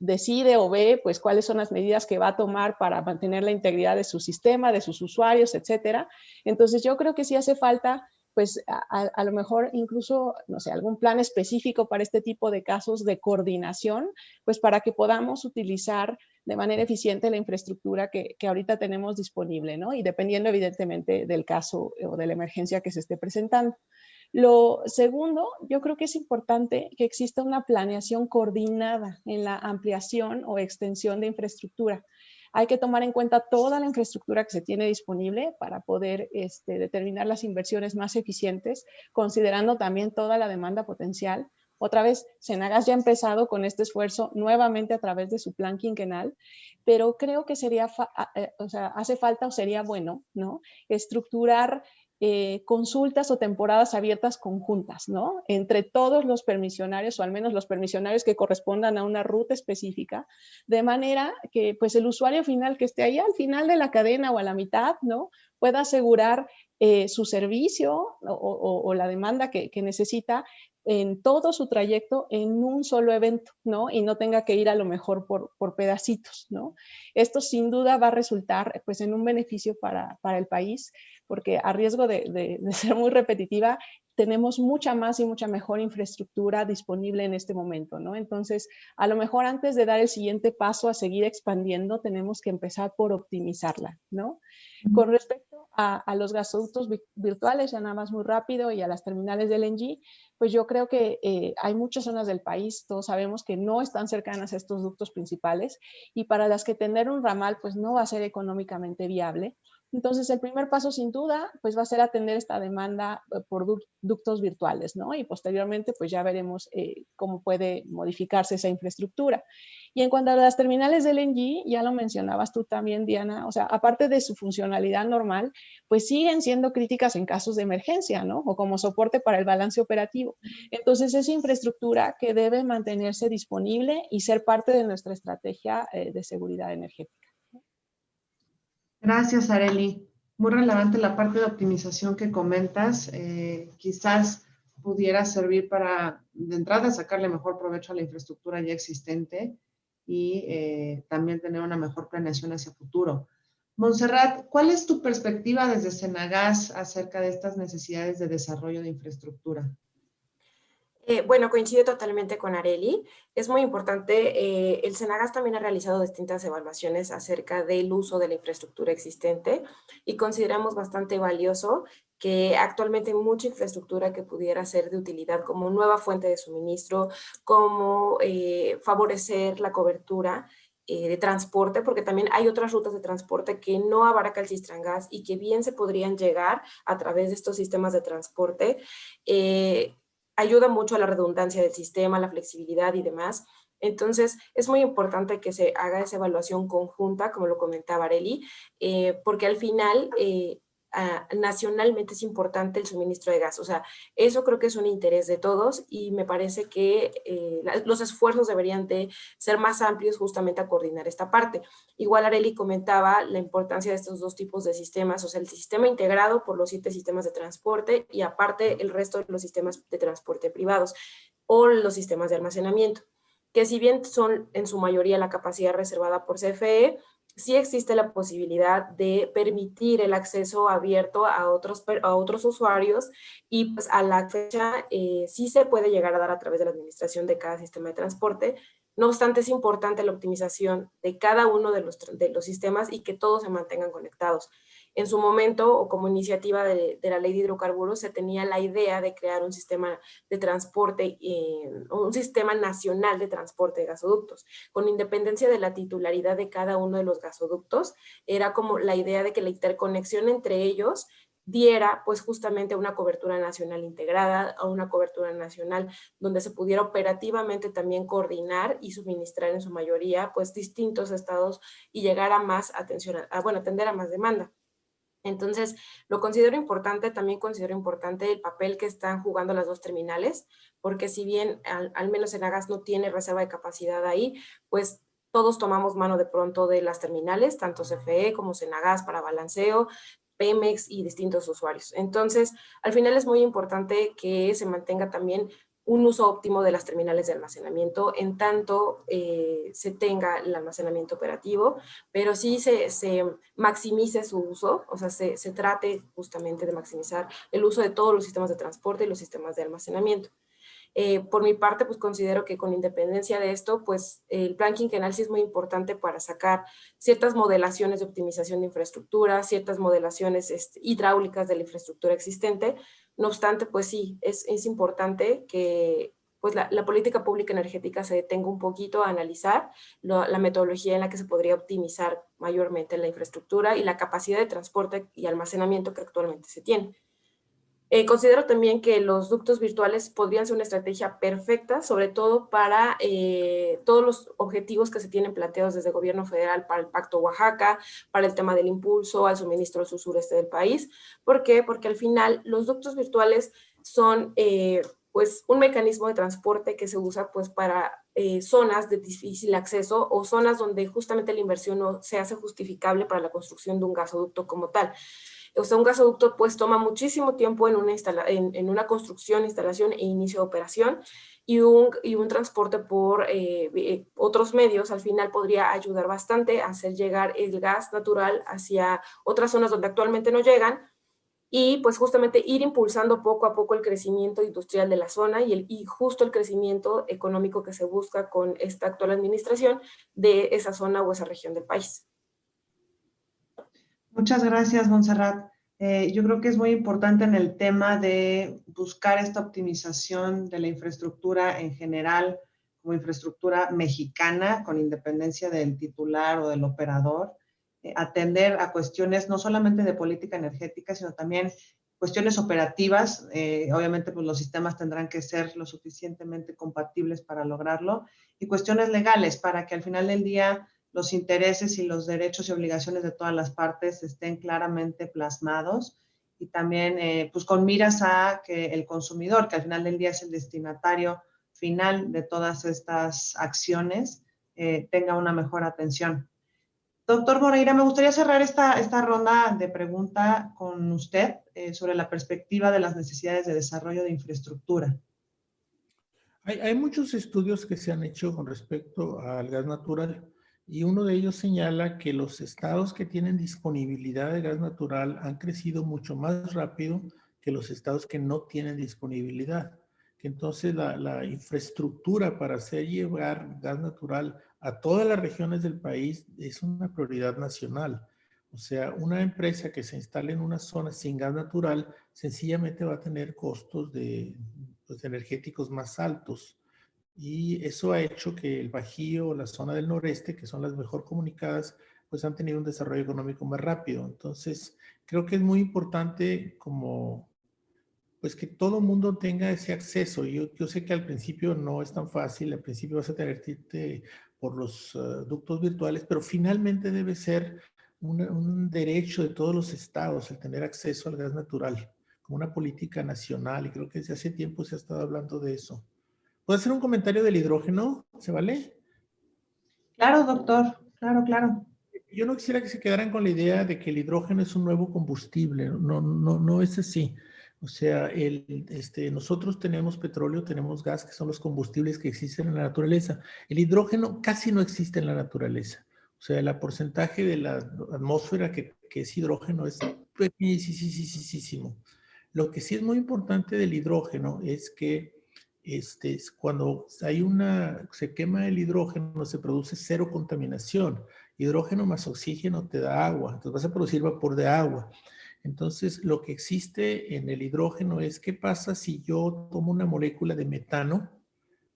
decide o ve pues cuáles son las medidas que va a tomar para mantener la integridad de su sistema, de sus usuarios, etcétera. Entonces yo creo que sí hace falta pues a lo mejor incluso, no sé, algún plan específico para este tipo de casos de coordinación, pues para que podamos utilizar de manera eficiente la infraestructura que ahorita tenemos disponible, ¿no? Y dependiendo evidentemente del caso o de la emergencia que se esté presentando. Lo segundo, yo creo que es importante que exista una planeación coordinada en la ampliación o extensión de infraestructura. Hay que tomar en cuenta toda la infraestructura que se tiene disponible para poder determinar las inversiones más eficientes, considerando también toda la demanda potencial. Otra vez, Senagas ya ha empezado con este esfuerzo nuevamente a través de su plan quinquenal, pero creo que hace falta o sería bueno, ¿no? Estructurar consultas o temporadas abiertas conjuntas, ¿no? Entre todos los permisionarios, o al menos los permisionarios que correspondan a una ruta específica, de manera que pues el usuario final que esté ahí al final de la cadena o a la mitad, ¿no? Pueda asegurar su servicio o la demanda que necesita en todo su trayecto en un solo evento, ¿no? Y no tenga que ir a lo mejor por pedacitos, ¿no? Esto sin duda va a resultar pues en un beneficio para el país, porque a riesgo de ser muy repetitiva, tenemos mucha más y mucha mejor infraestructura disponible en este momento, ¿no? Entonces, a lo mejor antes de dar el siguiente paso a seguir expandiendo, tenemos que empezar por optimizarla, ¿no? Con respecto a los gasoductos virtuales, ya nada más muy rápido, y a las terminales de LNG, pues yo creo que hay muchas zonas del país, todos sabemos que no están cercanas a estos ductos principales, y para las que tener un ramal pues no va a ser económicamente viable. Entonces, el primer paso, sin duda, pues va a ser atender esta demanda por ductos virtuales, ¿no? Y posteriormente, pues ya veremos cómo puede modificarse esa infraestructura. Y en cuanto a las terminales de LNG, ya lo mencionabas tú también, Diana, o sea, aparte de su funcionalidad normal, pues siguen siendo críticas en casos de emergencia, ¿no? O como soporte para el balance operativo. Entonces, es infraestructura que debe mantenerse disponible y ser parte de nuestra estrategia de seguridad energética. Gracias, Arely. Muy relevante la parte de optimización que comentas. Quizás pudiera servir para, de entrada, sacarle mejor provecho a la infraestructura ya existente y también tener una mejor planeación hacia futuro. Montserrat, ¿cuál es tu perspectiva desde Senagas acerca de estas necesidades de desarrollo de infraestructura? Bueno, coincido totalmente con Arely. Es muy importante, el Senagas también ha realizado distintas evaluaciones acerca del uso de la infraestructura existente y consideramos bastante valioso que actualmente hay mucha infraestructura que pudiera ser de utilidad como nueva fuente de suministro, como favorecer la cobertura de transporte, porque también hay otras rutas de transporte que no abarca el Sistrangas y que bien se podrían llegar a través de estos sistemas de transporte. Ayuda mucho a la redundancia del sistema, la flexibilidad y demás. Entonces, es muy importante que se haga esa evaluación conjunta, como lo comentaba Arely, porque al final, nacionalmente es importante el suministro de gas. O sea, eso creo que es un interés de todos y me parece que los esfuerzos deberían de ser más amplios justamente a coordinar esta parte. Igual Arely comentaba la importancia de estos dos tipos de sistemas, o sea, el sistema integrado por los 7 sistemas de transporte y aparte el resto de los sistemas de transporte privados o los sistemas de almacenamiento, que si bien son en su mayoría la capacidad reservada por CFE, sí existe la posibilidad de permitir el acceso abierto a otros usuarios y pues a la fecha sí se puede llegar a dar a través de la administración de cada sistema de transporte. No obstante, es importante la optimización de cada uno de los sistemas y que todos se mantengan conectados. En su momento, o como iniciativa de la Ley de Hidrocarburos, se tenía la idea de crear un sistema de transporte, un sistema nacional de transporte de gasoductos, con independencia de la titularidad de cada uno de los gasoductos. Era como la idea de que la interconexión entre ellos diera pues justamente una cobertura nacional integrada, a una cobertura nacional donde se pudiera operativamente también coordinar y suministrar en su mayoría pues distintos estados y llegar a más atención, atender a más demanda. Entonces, lo considero importante, también considero importante el papel que están jugando las dos terminales, porque si bien al menos Senagas no tiene reserva de capacidad ahí, pues todos tomamos mano de pronto de las terminales, tanto CFE como Senagas para balanceo, Pemex y distintos usuarios. Entonces, al final es muy importante que se mantenga también un uso óptimo de las terminales de almacenamiento en tanto se tenga el almacenamiento operativo, pero sí se maximice su uso, o sea, se trate justamente de maximizar el uso de todos los sistemas de transporte y los sistemas de almacenamiento. Por mi parte, pues considero que con independencia de esto, pues el plan quinquenal sí es muy importante para sacar ciertas modelaciones de optimización de infraestructura, ciertas modelaciones hidráulicas de la infraestructura existente. No obstante, pues sí, es importante que pues la política pública energética se detenga un poquito a analizar la metodología en la que se podría optimizar mayormente la infraestructura y la capacidad de transporte y almacenamiento que actualmente se tiene. Considero también que los ductos virtuales podrían ser una estrategia perfecta, sobre todo para todos los objetivos que se tienen planteados desde el gobierno federal para el Pacto Oaxaca, para el tema del impulso al suministro al sur-sureste del país. ¿Por qué? Porque al final los ductos virtuales son pues un mecanismo de transporte que se usa pues para zonas de difícil acceso o zonas donde justamente la inversión no se hace justificable para la construcción de un gasoducto como tal. O sea, un gasoducto pues toma muchísimo tiempo en una construcción, instalación e inicio de operación, y un transporte por otros medios al final podría ayudar bastante a hacer llegar el gas natural hacia otras zonas donde actualmente no llegan, y pues justamente ir impulsando poco a poco el crecimiento industrial de la zona y justo el crecimiento económico que se busca con esta actual administración de esa zona o esa región del país. Muchas gracias, Montserrat. Yo creo que es muy importante en el tema de buscar esta optimización de la infraestructura en general, como infraestructura mexicana, con independencia del titular o del operador, atender a cuestiones no solamente de política energética, sino también cuestiones operativas. Obviamente, pues los sistemas tendrán que ser lo suficientemente compatibles para lograrlo, y cuestiones legales para que al final del día los intereses y los derechos y obligaciones de todas las partes estén claramente plasmados, y también pues con miras a que el consumidor, que al final del día es el destinatario final de todas estas acciones, tenga una mejor atención. Doctor Moreira, me gustaría cerrar esta ronda de pregunta con usted sobre la perspectiva de las necesidades de desarrollo de infraestructura. Hay muchos estudios que se han hecho con respecto al gas natural, y uno de ellos señala que los estados que tienen disponibilidad de gas natural han crecido mucho más rápido que los estados que no tienen disponibilidad. Que entonces la infraestructura para hacer llegar gas natural a todas las regiones del país es una prioridad nacional. O sea, una empresa que se instale en una zona sin gas natural sencillamente va a tener costos pues, energéticos más altos. Y eso ha hecho que el Bajío, la zona del noreste, que son las mejor comunicadas, pues han tenido un desarrollo económico más rápido. Entonces, creo que es muy importante como, pues que todo el mundo tenga ese acceso. Yo sé que al principio no es tan fácil, al principio vas a tener que irte por los ductos virtuales, pero finalmente debe ser un derecho de todos los estados el tener acceso al gas natural, como una política nacional, y creo que desde hace tiempo se ha estado hablando de eso. ¿Puedo hacer un comentario del hidrógeno? ¿Se vale? Claro, doctor. Claro, claro. Yo no quisiera que se quedaran con la idea de que el hidrógeno es un nuevo combustible. No es así. O sea, nosotros tenemos petróleo, tenemos gas, que son los combustibles que existen en la naturaleza. El hidrógeno casi no existe en la naturaleza. O sea, el porcentaje de la atmósfera que es hidrógeno es pequeñísimo. Lo que sí es muy importante del hidrógeno es que cuando se quema el hidrógeno, se produce cero contaminación. Hidrógeno más oxígeno te da agua, entonces vas a producir vapor de agua. Entonces, lo que existe en el hidrógeno es qué pasa si yo tomo una molécula de metano,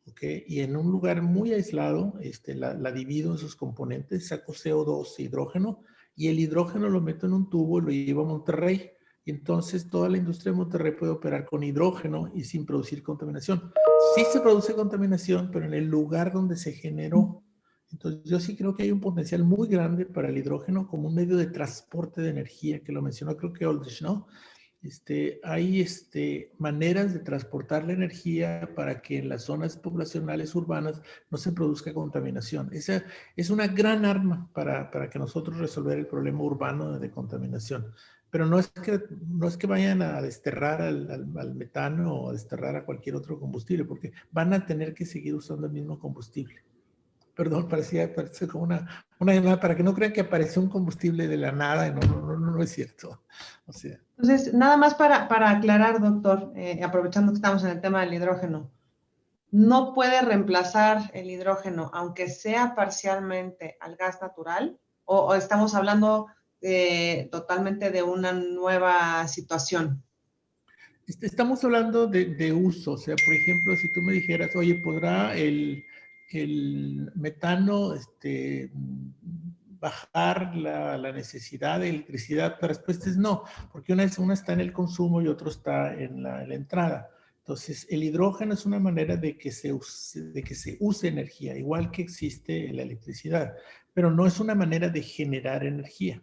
¿okay? Y en un lugar muy aislado, la divido en sus componentes, saco CO2 e hidrógeno, y el hidrógeno lo meto en un tubo y lo llevo a Monterrey. Y entonces toda la industria de Monterrey puede operar con hidrógeno y sin producir contaminación. Sí se produce contaminación, pero en el lugar donde se generó. Entonces yo sí creo que hay un potencial muy grande para el hidrógeno como un medio de transporte de energía, que lo mencionó creo que Aldrich, ¿no? hay maneras de transportar la energía para que en las zonas poblacionales urbanas no se produzca contaminación. Esa es una gran arma para que nosotros resolver el problema urbano de contaminación. Pero no es que vayan a desterrar al metano o a desterrar a cualquier otro combustible, porque van a tener que seguir usando el mismo combustible. Perdón, parece como una llamada para que no crean que apareció un combustible de la nada. Y no es cierto. O sea. Entonces, nada más para aclarar, doctor, aprovechando que estamos en el tema del hidrógeno, ¿no puede reemplazar el hidrógeno, aunque sea parcialmente, al gas natural? ¿O estamos hablando totalmente de una nueva situación? Estamos hablando de uso. O sea, por ejemplo, si tú me dijeras, oye, ¿podrá el metano bajar la necesidad de electricidad? La respuesta es no, porque una está en el consumo y otro está en la entrada. Entonces, el hidrógeno es una manera de que se use energía, igual que existe la electricidad, pero no es una manera de generar energía.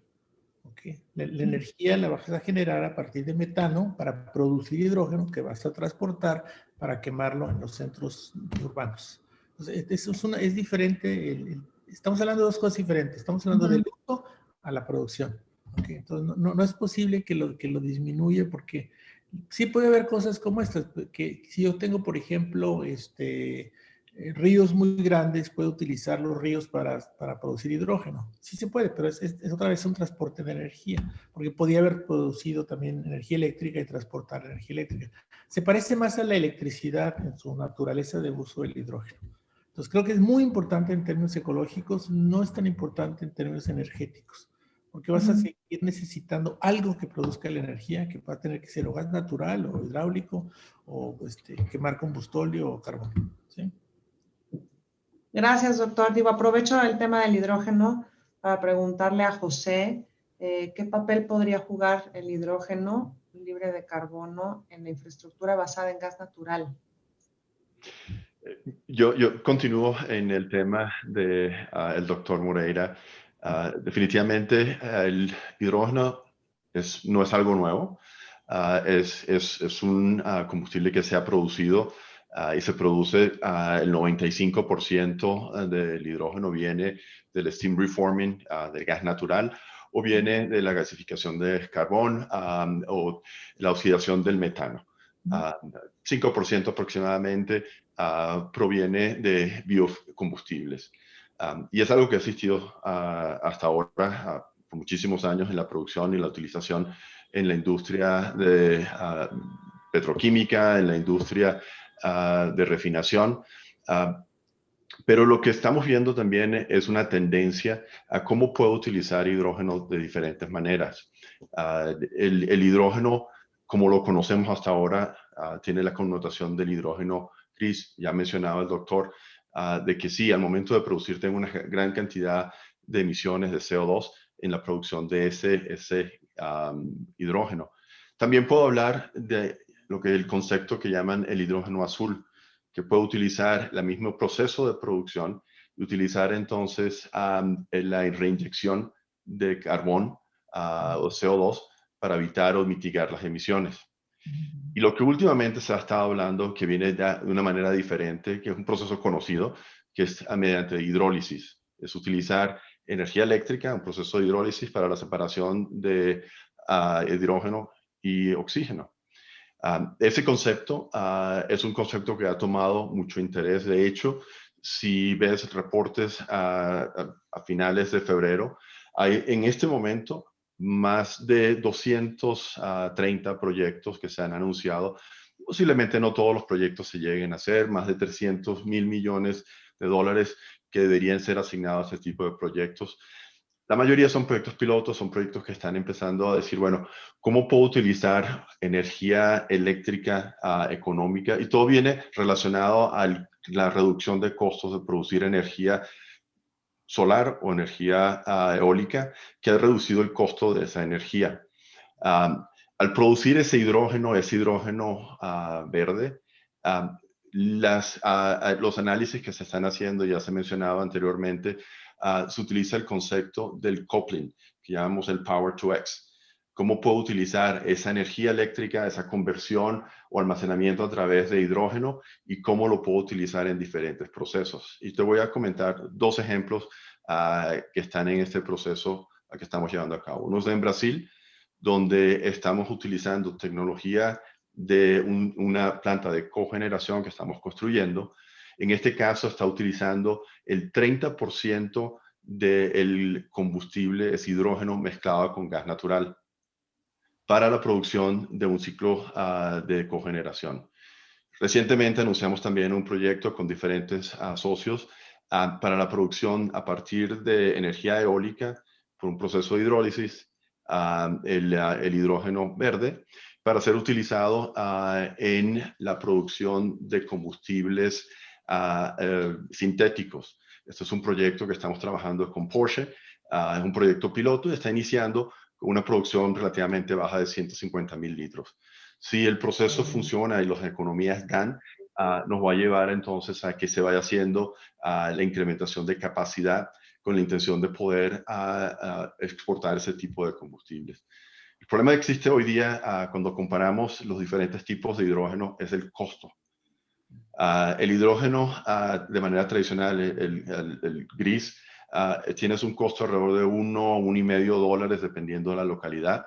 ¿Okay? La energía la vas a generar a partir de metano para producir hidrógeno que vas a transportar para quemarlo en los centros urbanos. Entonces, eso es diferente. Estamos hablando de dos cosas diferentes. Estamos hablando del uso a la producción. ¿Okay? Entonces, no es posible que lo disminuya, porque sí puede haber cosas como estas, que si yo tengo, por ejemplo, ríos muy grandes, puedo utilizar los ríos para producir hidrógeno. Sí se puede, pero es otra vez un transporte de energía, porque podía haber producido también energía eléctrica y transportar energía eléctrica. Se parece más a la electricidad en su naturaleza de uso del hidrógeno. Entonces creo que es muy importante en términos ecológicos, no es tan importante en términos energéticos, porque vas a seguir necesitando algo que produzca la energía, que va a tener que ser o gas natural o hidráulico, o quemar combustóleo o carbón. ¿Sí? Gracias, doctor. Aprovecho el tema del hidrógeno para preguntarle a José qué papel podría jugar el hidrógeno libre de carbono en la infraestructura basada en gas natural. Yo continúo en el tema del doctor Moreira. Definitivamente el hidrógeno no es algo nuevo. Es un combustible que se ha producido y se produce el 95% del hidrógeno viene del steam reforming, del gas natural, o viene de la gasificación de carbón o la oxidación del metano. 5% aproximadamente proviene de biocombustibles. Y es algo que ha existido hasta ahora por muchísimos años en la producción y la utilización en la industria de petroquímica, en la industria de refinación. Pero lo que estamos viendo también es una tendencia a cómo puedo utilizar hidrógeno de diferentes maneras. El hidrógeno, como lo conocemos hasta ahora, tiene la connotación del hidrógeno gris. Ya mencionaba el doctor de que sí, al momento de producir tengo una gran cantidad de emisiones de CO2 en la producción de ese hidrógeno. También puedo hablar de el concepto que llaman el hidrógeno azul, que puedo utilizar el mismo proceso de producción y utilizar entonces la reinyección de carbón o CO2 para evitar o mitigar las emisiones. Y lo que últimamente se ha estado hablando, que viene de una manera diferente, que es un proceso conocido, que es mediante hidrólisis. Es utilizar energía eléctrica, un proceso de hidrólisis para la separación de hidrógeno y oxígeno. Ese concepto es un concepto que ha tomado mucho interés. De hecho, si ves reportes a finales de febrero, hay en este momento más de 230 proyectos que se han anunciado. Posiblemente no todos los proyectos se lleguen a hacer, más de 300 mil millones de dólares que deberían ser asignados a este tipo de proyectos. La mayoría son proyectos pilotos, son proyectos que están empezando a decir, bueno, ¿cómo puedo utilizar energía eléctrica económica? Y todo viene relacionado a la reducción de costos de producir energía solar o energía eólica, que ha reducido el costo de esa energía. Al producir ese hidrógeno verde, los análisis que se están haciendo, ya se mencionaba anteriormente, se utiliza el concepto del coupling, que llamamos el Power to X. cómo puedo utilizar esa energía eléctrica, esa conversión o almacenamiento a través de hidrógeno y cómo lo puedo utilizar en diferentes procesos. Y te voy a comentar dos ejemplos que están en este proceso que estamos llevando a cabo. Uno es en Brasil, donde estamos utilizando tecnología de una planta de cogeneración que estamos construyendo. En este caso está utilizando el 30% del combustible, es hidrógeno mezclado con gas natural, para la producción de un ciclo de cogeneración. Recientemente anunciamos también un proyecto con diferentes socios para la producción a partir de energía eólica por un proceso de hidrólisis, el hidrógeno verde, para ser utilizado en la producción de combustibles sintéticos. Este es un proyecto que estamos trabajando con Porsche, es un proyecto piloto y está iniciando con una producción relativamente baja de 150,000 litros. Si el proceso funciona y las economías dan, nos va a llevar entonces a que se vaya haciendo la incrementación de capacidad con la intención de poder exportar ese tipo de combustibles. El problema que existe hoy día cuando comparamos los diferentes tipos de hidrógeno es el costo. El hidrógeno de manera tradicional, el gris, tienes un costo alrededor de $1 o $1.5 dependiendo de la localidad.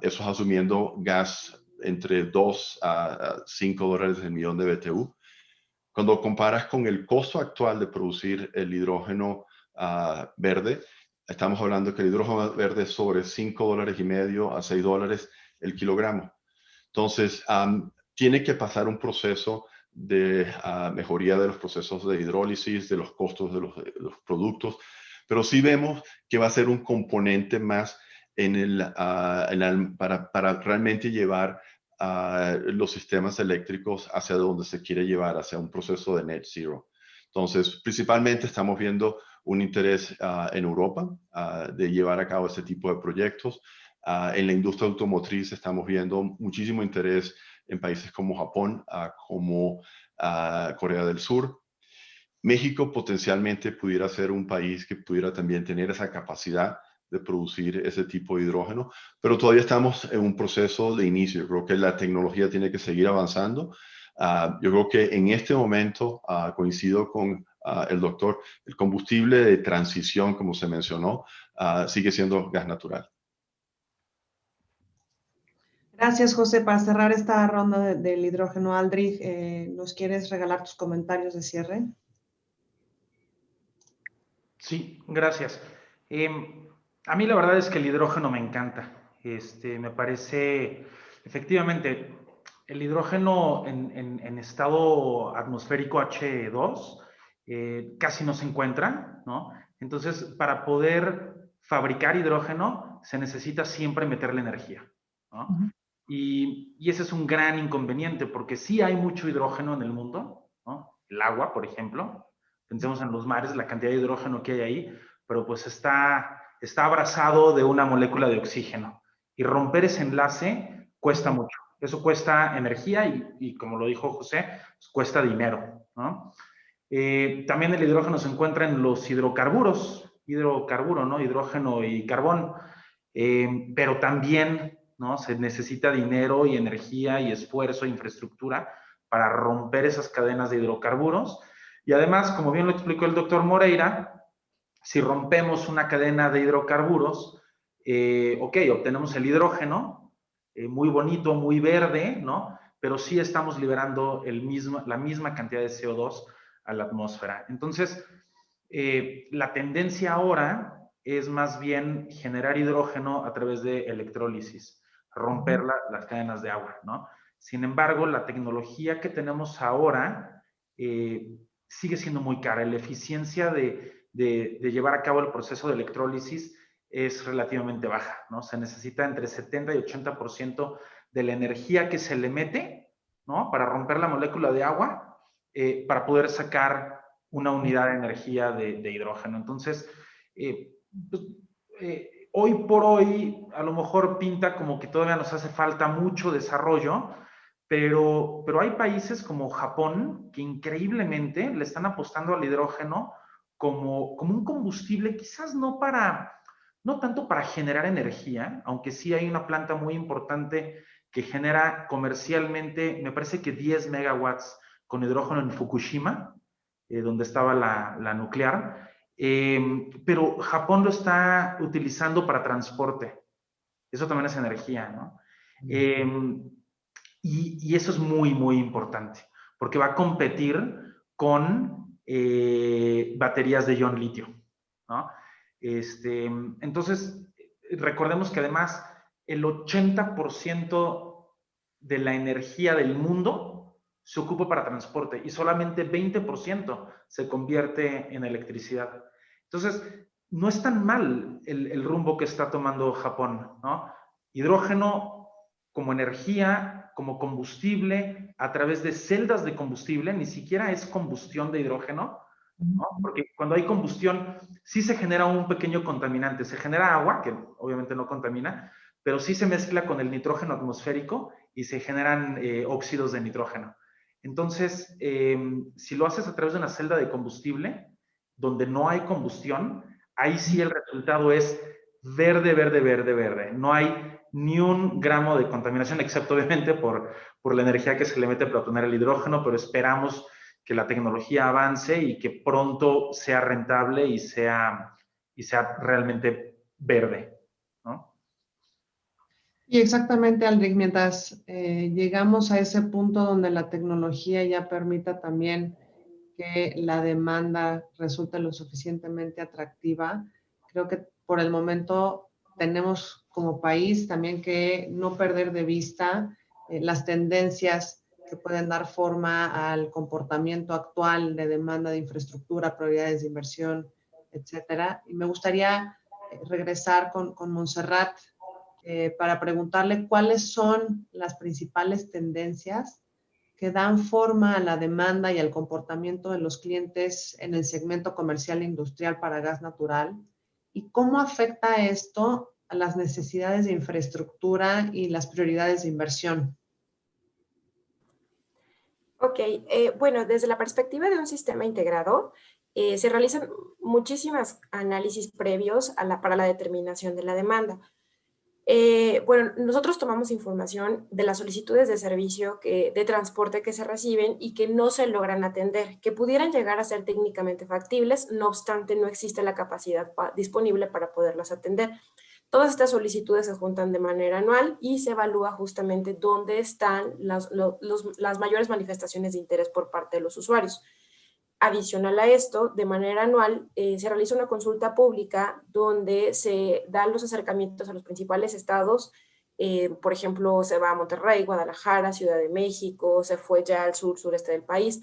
Eso es asumiendo gas entre $2 a $5 el millón de BTU. Cuando comparas con el costo actual de producir el hidrógeno verde, estamos hablando que el hidrógeno verde es sobre $5.50 a $6 el kilogramo. Entonces, tiene que pasar un proceso de mejoría de los procesos de hidrólisis, de los costos de los productos, pero sí vemos que va a ser un componente más para realmente llevar los sistemas eléctricos hacia donde se quiere llevar, hacia un proceso de net zero. Entonces, principalmente estamos viendo un interés en Europa de llevar a cabo este tipo de proyectos. En la industria automotriz estamos viendo muchísimo interés en países como Japón, como Corea del Sur. México potencialmente pudiera ser un país que pudiera también tener esa capacidad de producir ese tipo de hidrógeno, pero todavía estamos en un proceso de inicio. Yo creo que la tecnología tiene que seguir avanzando. Yo creo que en este momento, coincido con el doctor, el combustible de transición, como se mencionó, sigue siendo gas natural. Gracias, José. Para cerrar esta ronda del hidrógeno, Aldrich, ¿nos quieres regalar tus comentarios de cierre? Sí, gracias. A mí la verdad es que el hidrógeno me encanta. Me parece, efectivamente, el hidrógeno en estado atmosférico H2 casi no se encuentra, ¿no? Entonces, para poder fabricar hidrógeno se necesita siempre meterle energía, ¿no? Y ese es un gran inconveniente porque sí hay mucho hidrógeno en el mundo, ¿no? El agua, por ejemplo. Pensemos en los mares, la cantidad de hidrógeno que hay ahí, pero pues está abrazado de una molécula de oxígeno. Y romper ese enlace cuesta mucho. Eso cuesta energía y como lo dijo José, pues cuesta dinero, ¿no? También el hidrógeno se encuentra en los hidrocarburos, ¿no? Hidrógeno y carbón. Pero también, ¿no? Se necesita dinero y energía y esfuerzo e infraestructura para romper esas cadenas de hidrocarburos. Y además, como bien lo explicó el doctor Moreira, si rompemos una cadena de hidrocarburos, ok, obtenemos el hidrógeno, muy bonito, muy verde, ¿no? Pero sí estamos liberando la misma cantidad de CO2 a la atmósfera. Entonces, la tendencia ahora es más bien generar hidrógeno a través de electrólisis, romper las cadenas de agua, ¿no? Sin embargo, la tecnología que tenemos ahora sigue siendo muy cara. La eficiencia de llevar a cabo el proceso de electrólisis es relativamente baja, ¿no? Se necesita entre 70 y 80% de la energía que se le mete, ¿no? Para romper la molécula de agua, para poder sacar una unidad de energía de hidrógeno. Entonces, hoy por hoy, a lo mejor pinta como que todavía nos hace falta mucho desarrollo, pero hay países como Japón que increíblemente le están apostando al hidrógeno como un combustible, quizás no para no tanto para generar energía, aunque sí hay una planta muy importante que genera comercialmente, me parece que 10 megawatts con hidrógeno en Fukushima, donde estaba la nuclear, pero Japón lo está utilizando para transporte. Eso también es energía, ¿no? Y eso es muy, muy importante, porque va a competir con baterías de ion litio, ¿no? Entonces, recordemos que además el 80% de la energía del mundo se ocupa para transporte y solamente 20% se convierte en electricidad. Entonces, no es tan mal el rumbo que está tomando Japón, ¿no? Hidrógeno como energía, como combustible, a través de celdas de combustible, ni siquiera es combustión de hidrógeno, ¿no? Porque cuando hay combustión, sí se genera un pequeño contaminante, se genera agua, que obviamente no contamina, pero sí se mezcla con el nitrógeno atmosférico y se generan óxidos de nitrógeno. Entonces, si lo haces a través de una celda de combustible, donde no hay combustión, ahí sí el resultado es verde, verde, verde, verde. No hay ni un gramo de contaminación, excepto obviamente por la energía que se le mete para obtener el hidrógeno, pero esperamos que la tecnología avance y que pronto sea rentable y sea realmente verde, ¿no? Y exactamente, Aldrich, mientras llegamos a ese punto donde la tecnología ya permita también que la demanda resulte lo suficientemente atractiva, creo que por el momento tenemos como país también que no perder de vista las tendencias que pueden dar forma al comportamiento actual de demanda de infraestructura, prioridades de inversión, etcétera. Y me gustaría regresar con Montserrat para preguntarle cuáles son las principales tendencias que dan forma a la demanda y al comportamiento de los clientes en el segmento comercial e industrial para gas natural y cómo afecta esto a las necesidades de infraestructura y las prioridades de inversión. Ok, bueno, desde la perspectiva de un sistema integrado, se realizan muchísimos análisis previos para la determinación de la demanda. Bueno, nosotros tomamos información de las solicitudes de servicio de transporte que se reciben y que no se logran atender, que pudieran llegar a ser técnicamente factibles, no obstante no existe la capacidad disponible para poderlas atender. Todas estas solicitudes se juntan de manera anual y se evalúa justamente dónde están las mayores manifestaciones de interés por parte de los usuarios. Adicional a esto, de manera anual, se realiza una consulta pública donde se dan los acercamientos a los principales estados. Por ejemplo, se va a Monterrey, Guadalajara, Ciudad de México, se fue ya al sureste del país.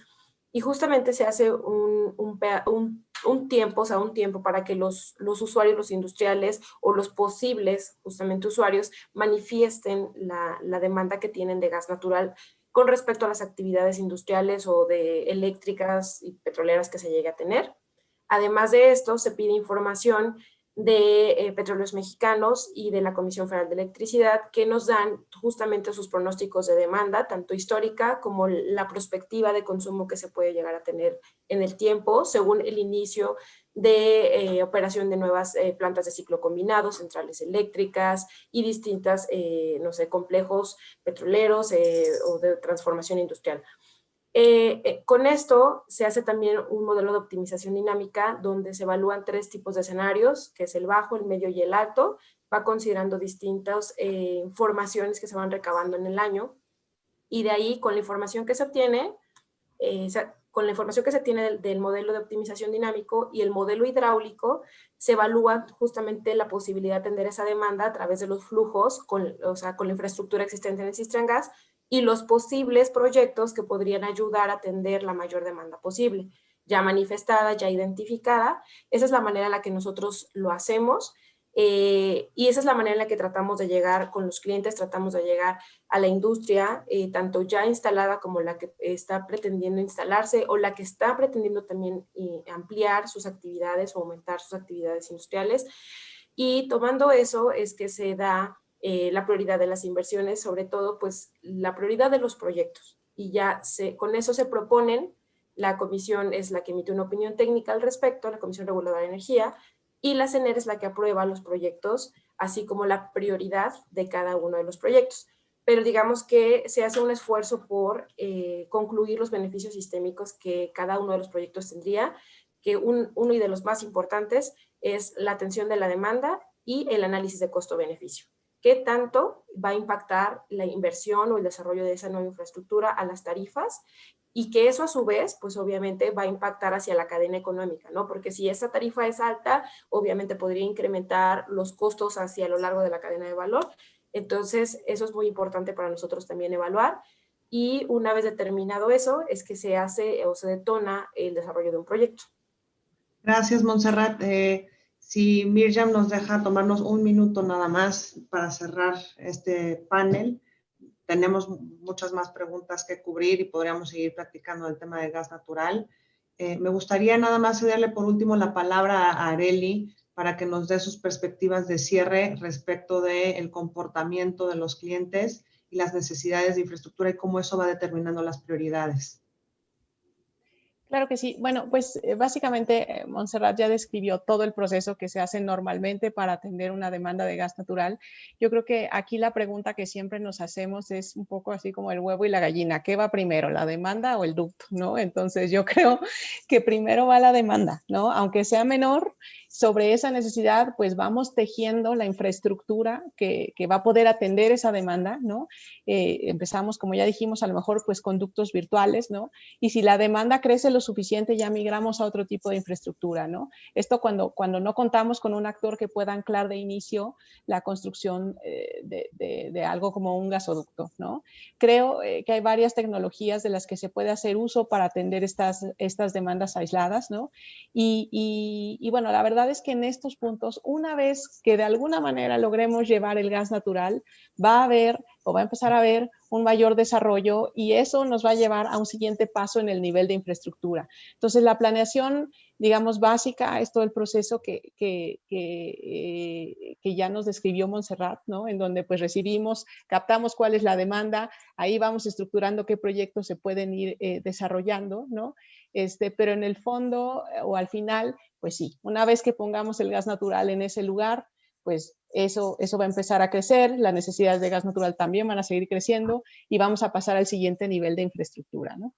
Y justamente se hace un tiempo para que los usuarios, los industriales o los posibles justamente usuarios manifiesten la demanda que tienen de gas natural con respecto a las actividades industriales o de eléctricas y petroleras que se llegue a tener. Además de esto, se pide información de Petróleos Mexicanos y de la Comisión Federal de Electricidad que nos dan justamente sus pronósticos de demanda, tanto histórica como la perspectiva de consumo que se puede llegar a tener en el tiempo, según el inicio de operación de nuevas plantas de ciclo combinado, centrales eléctricas y distintas, no sé, complejos petroleros o de transformación industrial. Con esto se hace también un modelo de optimización dinámica donde se evalúan 3 tipos de escenarios, que es el bajo, el medio y el alto. Va considerando distintas informaciones que se van recabando en el año y de ahí con la información que se obtiene, con la información que se tiene del modelo de optimización dinámico y el modelo hidráulico, se evalúa justamente la posibilidad de atender esa demanda a través de los flujos, o sea, con la infraestructura existente en el Cistran-Gas y los posibles proyectos que podrían ayudar a atender la mayor demanda posible, ya manifestada, ya identificada. Esa es la manera en la que nosotros lo hacemos. Y esa es la manera en la que tratamos de llegar con los clientes, tratamos de llegar a la industria, tanto ya instalada como la que está pretendiendo instalarse o la que está pretendiendo también ampliar sus actividades o aumentar sus actividades industriales. Y tomando eso es que se da la prioridad de las inversiones, sobre todo pues la prioridad de los proyectos. Y ya con eso se proponen, la comisión es la que emite una opinión técnica al respecto, la Comisión Reguladora de Energía, y la CNR es la que aprueba los proyectos, así como la prioridad de cada uno de los proyectos. Pero digamos que se hace un esfuerzo por concluir los beneficios sistémicos que cada uno de los proyectos tendría, que uno y de los más importantes es la atención de la demanda y el análisis de costo-beneficio. ¿Qué tanto va a impactar la inversión o el desarrollo de esa nueva infraestructura a las tarifas? Y que eso a su vez, pues obviamente va a impactar hacia la cadena económica, ¿no? Porque si esa tarifa es alta, obviamente podría incrementar los costos hacia lo largo de la cadena de valor. Entonces, eso es muy importante para nosotros también evaluar. Y una vez determinado eso, es que se hace o se detona el desarrollo de un proyecto. Gracias, Montserrat. Si Mirjam nos deja tomarnos un minuto nada más para cerrar este panel. Tenemos muchas más preguntas que cubrir y podríamos seguir platicando del tema del gas natural. Me gustaría nada más cederle por último la palabra a Arely para que nos dé sus perspectivas de cierre respecto del comportamiento de los clientes y las necesidades de infraestructura y cómo eso va determinando las prioridades. Claro que sí. Bueno, pues básicamente Montserrat ya describió todo el proceso que se hace normalmente para atender una demanda de gas natural. Yo creo que aquí la pregunta que siempre nos hacemos es un poco así como el huevo y la gallina. ¿Qué va primero, la demanda o el ducto? ¿No? Entonces yo creo que primero va la demanda, ¿no? Aunque sea menor, sobre esa necesidad, pues vamos tejiendo la infraestructura que va a poder atender esa demanda, ¿no? Empezamos, como ya dijimos, a lo mejor pues conductos virtuales, ¿no? Y si la demanda crece lo suficiente, ya migramos a otro tipo de infraestructura, ¿no? Esto cuando no contamos con un actor que pueda anclar de inicio la construcción de algo como un gasoducto, ¿no? Creo que hay varias tecnologías de las que se puede hacer uso para atender estas demandas aisladas, ¿no? Y bueno, la verdad es que en estos puntos, una vez que de alguna manera logremos llevar el gas natural, va a empezar a haber un mayor desarrollo y eso nos va a llevar a un siguiente paso en el nivel de infraestructura. Entonces, la planeación, digamos, básica es todo el proceso que ya nos describió Montserrat, ¿no? En donde pues captamos cuál es la demanda, ahí vamos estructurando qué proyectos se pueden ir desarrollando, ¿no? Pero en el fondo o al final, pues sí, una vez que pongamos el gas natural en ese lugar, pues eso va a empezar a crecer, las necesidades de gas natural también van a seguir creciendo y vamos a pasar al siguiente nivel de infraestructura, ¿no?